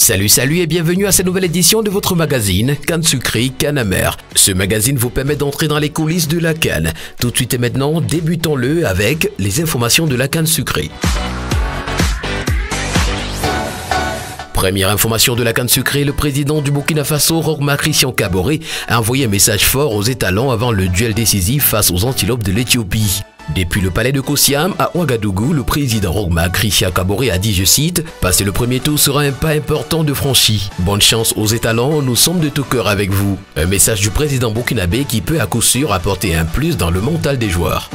Salut et bienvenue à cette nouvelle édition de votre magazine Cannes Sucrée, Cannes Amère. Ce magazine vous permet d'entrer dans les coulisses de la canne. Tout de suite et maintenant, débutons-le avec les informations de la canne sucrée. Première information de la canne sucrée, le président du Burkina Faso, Roch-Marc Christian Kaboré, a envoyé un message fort aux étalons avant le duel décisif face aux antilopes de l'Éthiopie. Depuis le palais de Kosiam à Ouagadougou, le président Roch-Marc Christian Kaboré a dit, je cite, « Passer le premier tour sera un pas important de franchi. Bonne chance aux étalons, nous sommes de tout cœur avec vous. » Un message du président burkinabé qui peut à coup sûr apporter un plus dans le mental des joueurs.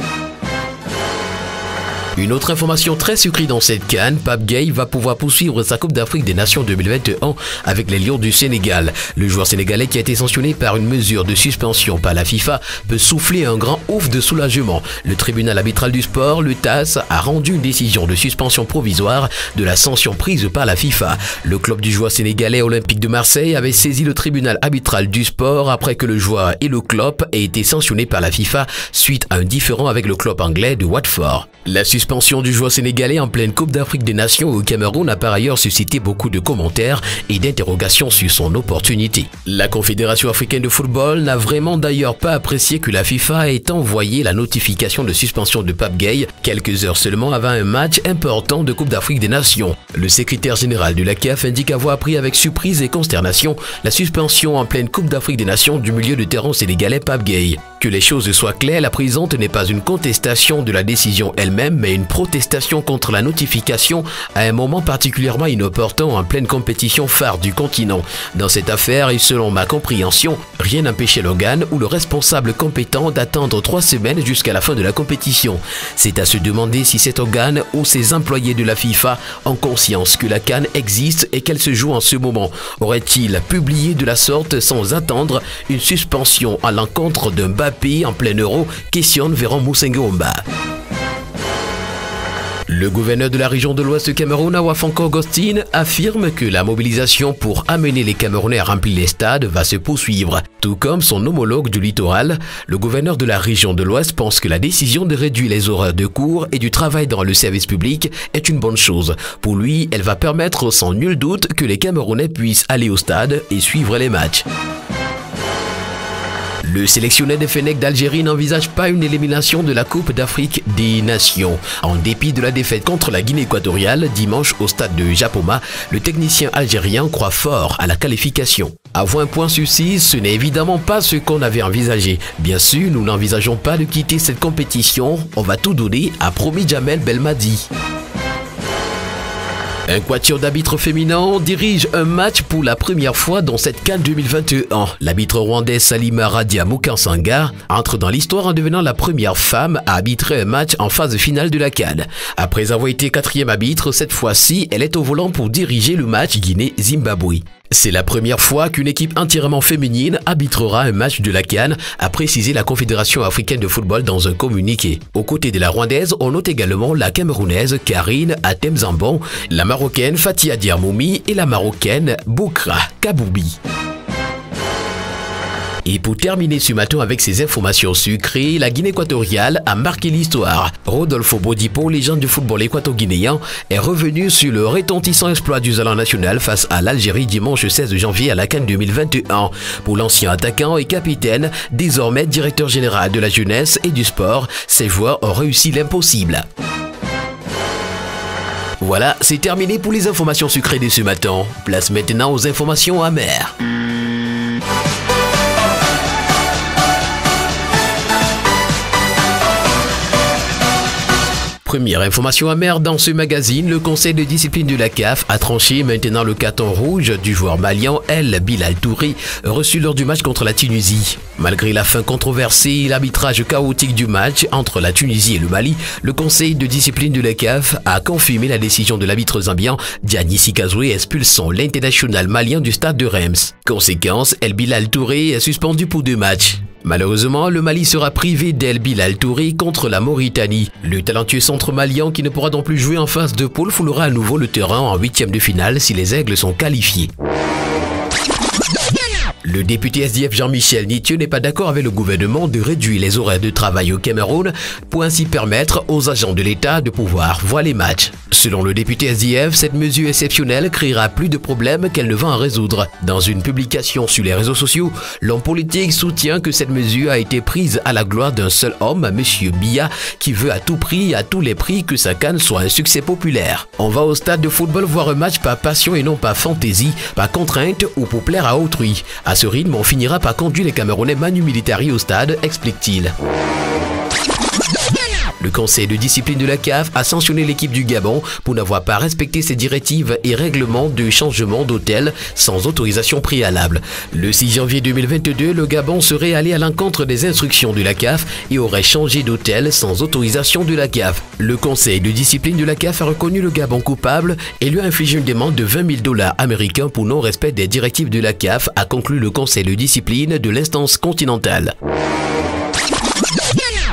Une autre information très sucrée dans cette canne, Pape Gueye va pouvoir poursuivre sa Coupe d'Afrique des Nations 2021 avec les Lions du Sénégal. Le joueur sénégalais qui a été sanctionné par une mesure de suspension par la FIFA peut souffler un grand ouf de soulagement. Le tribunal arbitral du sport, le TAS, a rendu une décision de suspension provisoire de la sanction prise par la FIFA. Le club du joueur sénégalais Olympique de Marseille avait saisi le tribunal arbitral du sport après que le joueur et le club aient été sanctionnés par la FIFA suite à un différend avec le club anglais de Watford. La suspension du joueur sénégalais en pleine Coupe d'Afrique des Nations au Cameroun a par ailleurs suscité beaucoup de commentaires et d'interrogations sur son opportunité. La Confédération africaine de football n'a vraiment d'ailleurs pas apprécié que la FIFA ait envoyé la notification de suspension de Pape Gueye quelques heures seulement avant un match important de Coupe d'Afrique des Nations. Le secrétaire général de la CAF indique avoir appris avec surprise et consternation la suspension en pleine Coupe d'Afrique des Nations du milieu de terrain sénégalais Pape Gueye. Que les choses soient claires, la présente n'est pas une contestation de la décision elle-même, mais une protestation contre la notification à un moment particulièrement inopportun en pleine compétition phare du continent. Dans cette affaire, et selon ma compréhension, rien n'empêchait l'organe ou le responsable compétent d'attendre 3 semaines jusqu'à la fin de la compétition. C'est à se demander si cet organe ou ses employés de la FIFA ont conscience que la CAN existe et qu'elle se joue en ce moment. Aurait-il publié de la sorte sans attendre une suspension à l'encontre d'un Mbappé en plein euro, questionne Véran Moussenguomba. Le gouverneur de la région de l'Ouest Cameroun, Awafanko Augustine, affirme que la mobilisation pour amener les Camerounais à remplir les stades va se poursuivre. Tout comme son homologue du littoral, le gouverneur de la région de l'Ouest pense que la décision de réduire les horaires de cours et du travail dans le service public est une bonne chose. Pour lui, elle va permettre sans nul doute que les Camerounais puissent aller au stade et suivre les matchs. Le sélectionneur des Fennecs d'Algérie n'envisage pas une élimination de la Coupe d'Afrique des Nations. En dépit de la défaite contre la Guinée équatoriale dimanche au stade de Japoma, le technicien algérien croit fort à la qualification. Avoir un point sur 6, ce n'est évidemment pas ce qu'on avait envisagé. Bien sûr, nous n'envisageons pas de quitter cette compétition. On va tout donner, a promis Jamel Belmadi. Un quatuor d'arbitres féminins dirige un match pour la première fois dans cette CAN 2021. L'arbitre rwandaise Salima Radia Mukansanga entre dans l'histoire en devenant la première femme à arbitrer un match en phase finale de la CAN. Après avoir été 4e arbitre, cette fois-ci, elle est au volant pour diriger le match Guinée-Zimbabwe. C'est la première fois qu'une équipe entièrement féminine arbitrera un match de la CAN, a précisé la Confédération africaine de football dans un communiqué. Aux côtés de la rwandaise, on note également la camerounaise Karine Atem-Zambon, la marocaine Fatia Diarmoumi et la marocaine Boukra Kaboubi. Et pour terminer ce matin avec ces informations sucrées, la Guinée équatoriale a marqué l'histoire. Rodolfo Bodipo, légende du football équato-guinéen, est revenu sur le retentissant exploit du Zéland national face à l'Algérie dimanche 16 janvier à la CAN 2021. Pour l'ancien attaquant et capitaine, désormais directeur général de la jeunesse et du sport, ces joueurs ont réussi l'impossible. Voilà, c'est terminé pour les informations sucrées de ce matin. Place maintenant aux informations amères. Première information amère dans ce magazine, le conseil de discipline de la CAF a tranché maintenant le carton rouge du joueur malien El Bilal Touré reçu lors du match contre la Tunisie. Malgré la fin controversée et l'arbitrage chaotique du match entre la Tunisie et le Mali, le conseil de discipline de la CAF a confirmé la décision de l'arbitre zambien Diani Sikazoué expulsant l'international malien du stade de Reims. Conséquence, El Bilal Touré est suspendu pour 2 matchs. Malheureusement, le Mali sera privé d'El Bilal Touré contre la Mauritanie. Le talentueux centre malien qui ne pourra donc plus jouer en phase de poule foulera à nouveau le terrain en 8e de finale si les Aigles sont qualifiés. Le député SDF Jean-Michel Nitieux n'est pas d'accord avec le gouvernement de réduire les horaires de travail au Cameroun pour ainsi permettre aux agents de l'État de pouvoir voir les matchs. Selon le député SDF, cette mesure exceptionnelle créera plus de problèmes qu'elle ne va en résoudre. Dans une publication sur les réseaux sociaux, l'homme politique soutient que cette mesure a été prise à la gloire d'un seul homme, M. Biya, qui veut à tout prix, à tous les prix, que sa CAN soit un succès populaire. On va au stade de football voir un match par passion et non par fantaisie, par contrainte ou pour plaire à autrui. À ce rythme, on finira par conduire les Camerounais manu militari au stade, explique-t-il. Le conseil de discipline de la CAF a sanctionné l'équipe du Gabon pour n'avoir pas respecté ses directives et règlements de changement d'hôtel sans autorisation préalable. Le 6 janvier 2022, le Gabon serait allé à l'encontre des instructions de la CAF et aurait changé d'hôtel sans autorisation de la CAF. Le conseil de discipline de la CAF a reconnu le Gabon coupable et lui a infligé une demande de 20 000 $ américains pour non-respect des directives de la CAF, a conclu le conseil de discipline de l'instance continentale.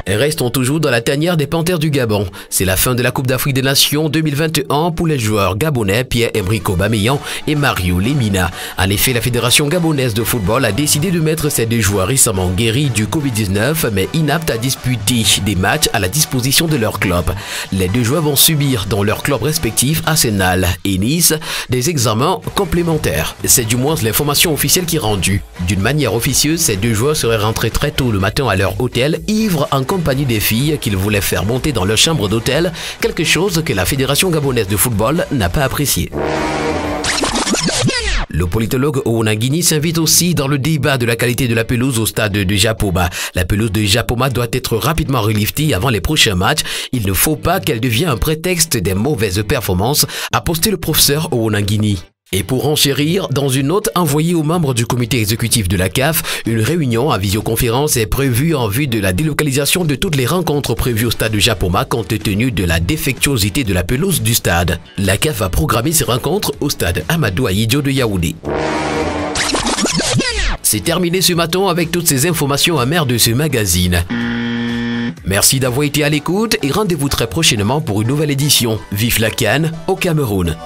Restons toujours dans la tanière des Panthères du Gabon. C'est la fin de la Coupe d'Afrique des Nations 2021 pour les joueurs gabonais Pierre-Emerick Aubameyang et Mario Lemina. En effet, la Fédération gabonaise de football a décidé de mettre ces deux joueurs récemment guéris du Covid-19 mais inaptes à disputer des matchs à la disposition de leur club. Les deux joueurs vont subir dans leurs clubs respectifs Arsenal et Nice des examens complémentaires. C'est du moins l'information officielle qui est rendue. D'une manière officieuse, ces deux joueurs seraient rentrés très tôt le matin à leur hôtel, ivres en compagnie des filles qu'ils voulaient faire monter dans leur chambre d'hôtel, quelque chose que la Fédération gabonaise de football n'a pas apprécié. Le politologue Owona Guini s'invite aussi dans le débat de la qualité de la pelouse au stade de Japoma. La pelouse de Japoma doit être rapidement reliftée avant les prochains matchs. Il ne faut pas qu'elle devienne un prétexte des mauvaises performances, a posté le professeur Owona Guini. Et pour enchérir, dans une note envoyée aux membres du comité exécutif de la CAF, une réunion à visioconférence est prévue en vue de la délocalisation de toutes les rencontres prévues au stade de Japoma compte tenu de la défectuosité de la pelouse du stade. La CAF a programmé ces rencontres au stade Amadou Ahidjo de Yaoundé. C'est terminé ce matin avec toutes ces informations amères de ce magazine. Merci d'avoir été à l'écoute et rendez-vous très prochainement pour une nouvelle édition. Vive la CAN au Cameroun!